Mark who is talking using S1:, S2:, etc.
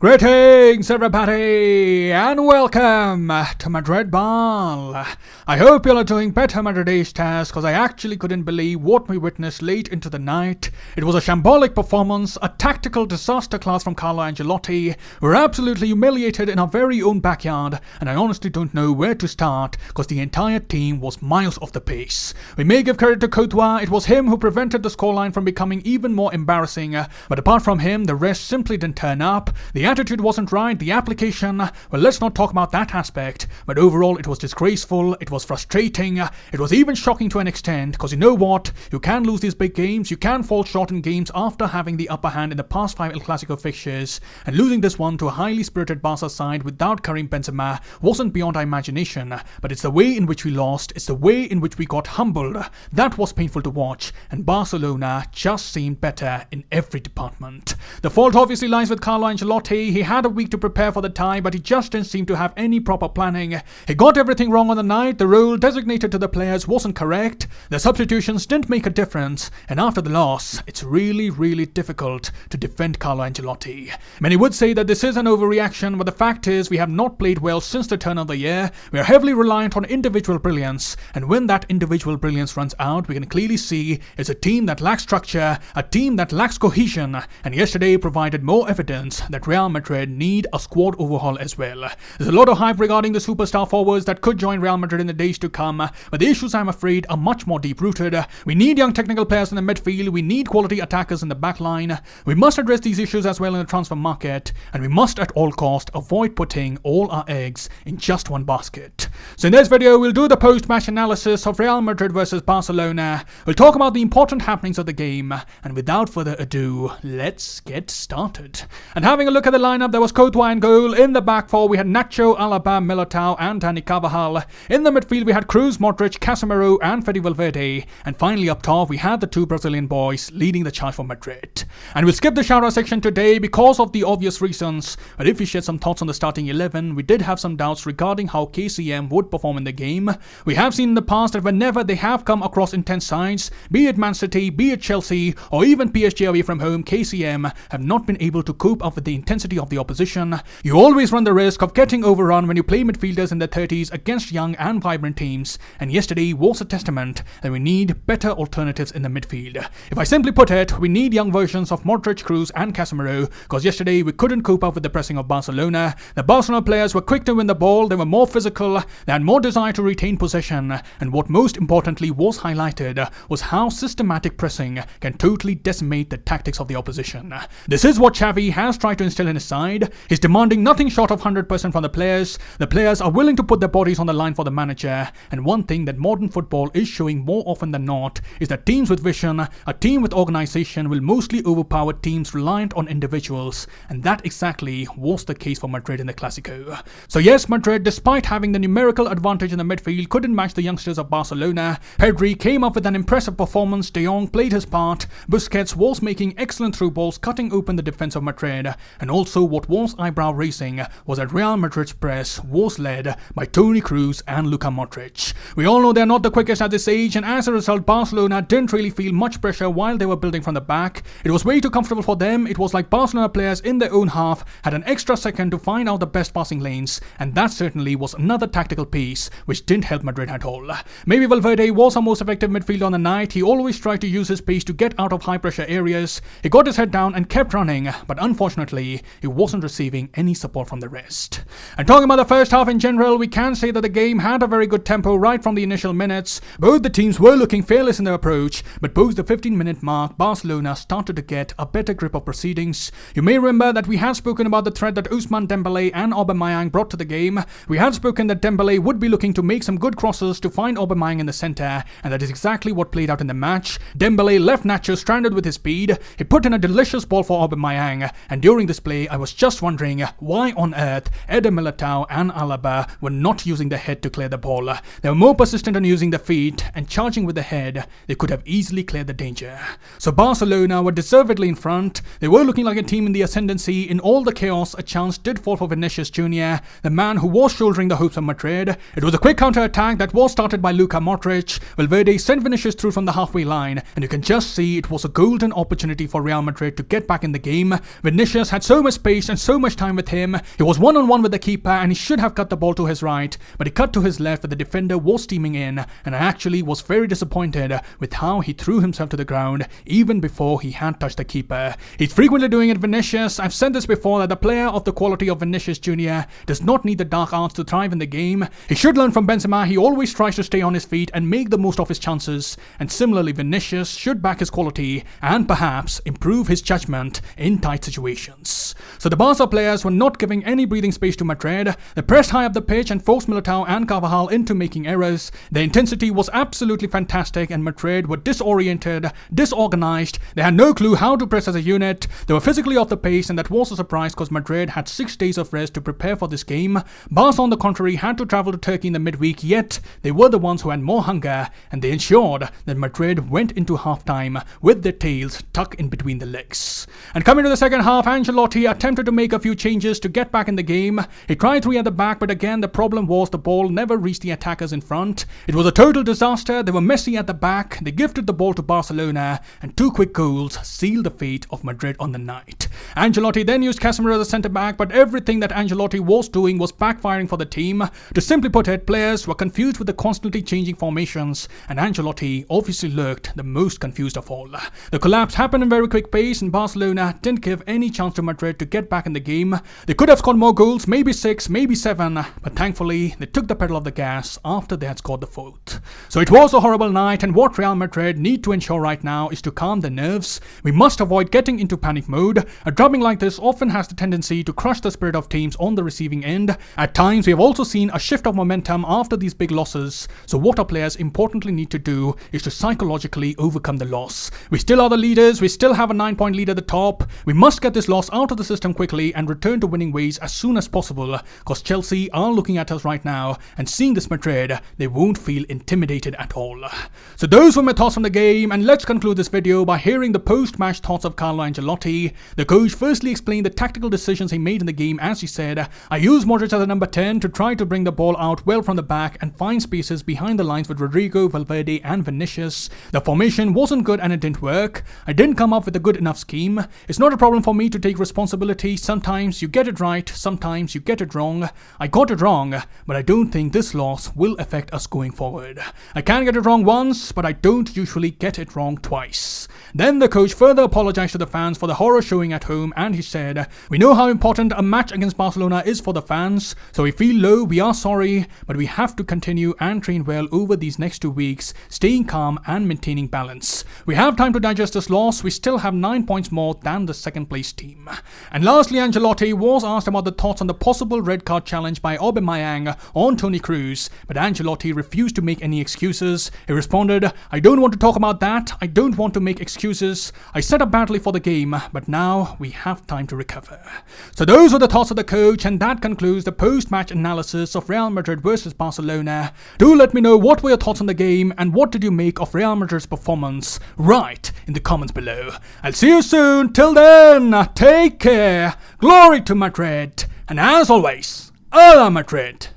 S1: Greetings everybody and welcome to Madrid Ball. I hope you all are doing better Madridistas because I actually couldn't believe what we witnessed late into the night. It was a shambolic performance, a tactical disaster class from Carlo Ancelotti. We were absolutely humiliated in our very own backyard and I honestly don't know where to start because the entire team was miles off the pace. We may give credit to Courtois, it was him who prevented the scoreline from becoming even more embarrassing, but apart from him the rest simply didn't turn up. The attitude wasn't right, the application, well, let's not talk about that aspect, but overall it was disgraceful, it was frustrating, it was even shocking to an extent, because you know what, you can lose these big games, you can fall short in games after having the upper hand in the past 5 El Clasico fixtures, and losing this one to a highly spirited Barca side without Karim Benzema wasn't beyond our imagination, but it's the way in which we lost, it's the way in which we got humbled, that was painful to watch, and Barcelona just seemed better in every department. The fault obviously lies with Carlo Ancelotti. He had a week to prepare for the tie, but he just didn't seem to have any proper planning. He got everything wrong on the night, the role designated to the players wasn't correct, the substitutions didn't make a difference, and after the loss, it's really difficult to defend Carlo Ancelotti. Many would say that this is an overreaction, but the fact is we have not played well since the turn of the year. We are heavily reliant on individual brilliance, and when that individual brilliance runs out, we can clearly see it's a team that lacks structure, a team that lacks cohesion, and yesterday provided more evidence that Real Madrid need a squad overhaul as well. There's a lot of hype regarding the superstar forwards that could join Real Madrid in the days to come, but the issues I'm afraid are much more deep-rooted. We need young technical players in the midfield, we need quality attackers in the back line. We must address these issues as well in the transfer market, and we must at all cost avoid putting all our eggs in just one basket. So in this video we'll do the post-match analysis of Real Madrid versus Barcelona. We'll talk about the important happenings of the game, and without further ado, let's get started. And having a look at the lineup, there was Courtois in goal. In the back four we had Nacho, Alaba, Militao and Dani Carvajal. In the midfield we had Kroos, Modric, Casemiro and Fede Valverde. And finally up top we had the two Brazilian boys leading the charge for Madrid. And we'll skip the shout-out section today because of the obvious reasons, but if we shared some thoughts on the starting 11, we did have some doubts regarding how KCM would perform in the game. We have seen in the past that whenever they have come across intense sides, be it Man City, be it Chelsea or even PSG away from home, KCM have not been able to cope up with the intensity of the opposition. You always run the risk of getting overrun when you play midfielders in their 30s against young and vibrant teams, and yesterday was a testament that we need better alternatives in the midfield. If I simply put it, we need young versions of Modric, Kroos and Casemiro, because yesterday we couldn't cope up with the pressing of Barcelona. The Barcelona players were quick to win the ball, they were more physical, they had more desire to retain possession, and what most importantly was highlighted was how systematic pressing can totally decimate the tactics of the opposition. This is what Xavi has tried to instill in his side. He's demanding nothing short of 100% from the players. The players are willing to put their bodies on the line for the manager, and one thing that modern football is showing more often than not is that teams with vision, a team with organization will mostly overpower teams reliant on individuals, and that exactly was the case for Madrid in the Clasico. So yes, Madrid, despite having the numerical advantage in the midfield, couldn't match the youngsters of Barcelona. Pedri came up with an impressive performance, De Jong played his part, Busquets was making excellent through balls, cutting open the defense of Madrid, and also what was eyebrow-raising was that Real Madrid's press was led by Toni Kroos and Luka Modric. We all know they're not the quickest at this age, and as a result Barcelona didn't really feel much pressure while they were building from the back. It was way too comfortable for them. It was like Barcelona players in their own half had an extra second to find out the best passing lanes, and that certainly was another tactical piece which didn't help Madrid at all. Maybe Valverde was our most effective midfielder on the night. He always tried to use his pace to get out of high pressure areas. He got his head down and kept running, but unfortunately he wasn't receiving any support from the rest. And talking about the first half in general, we can say that the game had a very good tempo right from the initial minutes. Both the teams were looking fearless in their approach, but post the 15-minute mark, Barcelona started to get a better grip of proceedings. You may remember that we had spoken about the threat that Ousmane Dembélé and Aubameyang brought to the game. We had spoken that Dembélé would be looking to make some good crosses to find Aubameyang in the centre, and that is exactly what played out in the match. Dembélé left Nacho stranded with his speed. He put in a delicious ball for Aubameyang, and during this play I was just wondering why on earth Eder Militao and Alaba were not using the head to clear the ball. They were more persistent on using the feet, and charging with the head, they could have easily cleared the danger. So Barcelona were deservedly in front. They were looking like a team in the ascendancy. In all the chaos, a chance did fall for Vinicius Jr., the man who was shouldering the hopes of Madrid. Madrid. It was a quick counter-attack that was started by Luka Modric. Valverde sent Vinicius through from the halfway line, and you can just see it was a golden opportunity for Real Madrid to get back in the game. Vinicius had so much space and so much time with him. He was one-on-one with the keeper, and he should have cut the ball to his right, but he cut to his left where the defender was steaming in, and I actually was very disappointed with how he threw himself to the ground even before he had touched the keeper. He's frequently doing it, Vinicius. I've said this before, that the player of the quality of Vinicius Jr. does not need the dark arts to thrive in the game. He should learn from Benzema. He always tries to stay on his feet and make the most of his chances, and similarly Vinicius should back his quality and perhaps improve his judgment in tight situations. So the Barca players were not giving any breathing space to Madrid. They pressed high up the pitch and forced Militao and Carvajal into making errors. The intensity was absolutely fantastic, and Madrid were disoriented, disorganized. They had no clue how to press as a unit. They were physically off the pace, and that was a surprise because Madrid had 6 days of rest to prepare for this game. Barca, on the contrary, had to travel to Turkey in the midweek, yet they were the ones who had more hunger, and they ensured that Madrid went into halftime with their tails tucked in between the legs. And coming to the second half, Ancelotti attempted to make a few changes to get back in the game. He tried 3 at the back, but again the problem was the ball never reached the attackers in front. It was a total disaster. They were messy at the back. They gifted the ball to Barcelona, and 2 quick goals sealed the fate of Madrid on the night. Ancelotti then used Casemiro as a centre-back, but everything that Ancelotti was doing was backfiring for the team. To simply put it, players were confused with the constantly changing formations, and Ancelotti obviously looked the most confused of all. The collapse happened in very quick pace, and Barcelona didn't give any chance to Madrid to get back in the game. They could have scored more goals, maybe 6, maybe 7, but thankfully they took the pedal off the gas after they had scored the 4th. So it was a horrible night, and what Real Madrid need to ensure right now is to calm their nerves. We must avoid getting into panic mode. A drubbing like this often has the tendency to crush the spirit of teams on the receiving end. At times we have also seen a shift of momentum after these big losses, so what our players importantly need to do is to psychologically overcome the loss. We still are the leaders. We still have a 9-point lead at the top. We must get this loss out of the system quickly and return to winning ways as soon as possible, because Chelsea are looking at us right now, and seeing this Madrid, they won't feel intimidated at all. So those were my thoughts on the game, and let's conclude this video by hearing the post-match thoughts of Carlo Ancelotti. The coach firstly explained the tactical decisions he made in the game. As he said, I used Modric as a number 10 to try to bring the ball out well from the back and find spaces behind the lines with Rodrigo, Valverde and Vinicius. The formation wasn't good and it didn't work. I didn't come up with a good enough scheme. It's not a problem for me to take responsibility. Sometimes you get it right, sometimes you get it wrong. I got it wrong, but I don't think this loss will affect us going forward. I can get it wrong once, but I don't usually get it wrong twice. Then the coach further apologized to the fans for the horror showing at home, and he said, we know how important a match against Barcelona is for the fans, so we feel low, we are sorry, but we have to continue and train well over these next 2 weeks, staying calm and maintaining balance. We have time to digest this loss. We still have 9 points more than the second place team. And lastly, Ancelotti was asked about the thoughts on the possible red card challenge by Aubameyang on Toni Kroos, but Ancelotti refused to make any excuses. He responded, I don't want to talk about that. I don't want to make excuses. I set up badly for the game, but now we have time to recover. So those were the thoughts of the coach, and that concludes the post-match analysis of Real Madrid versus Barcelona. Do let me know what were your thoughts on the game, and what did you make of Real Madrid's performance right in the comments below. I'll see you soon. Till then, take care. Glory to Madrid, and as always, Ala Madrid.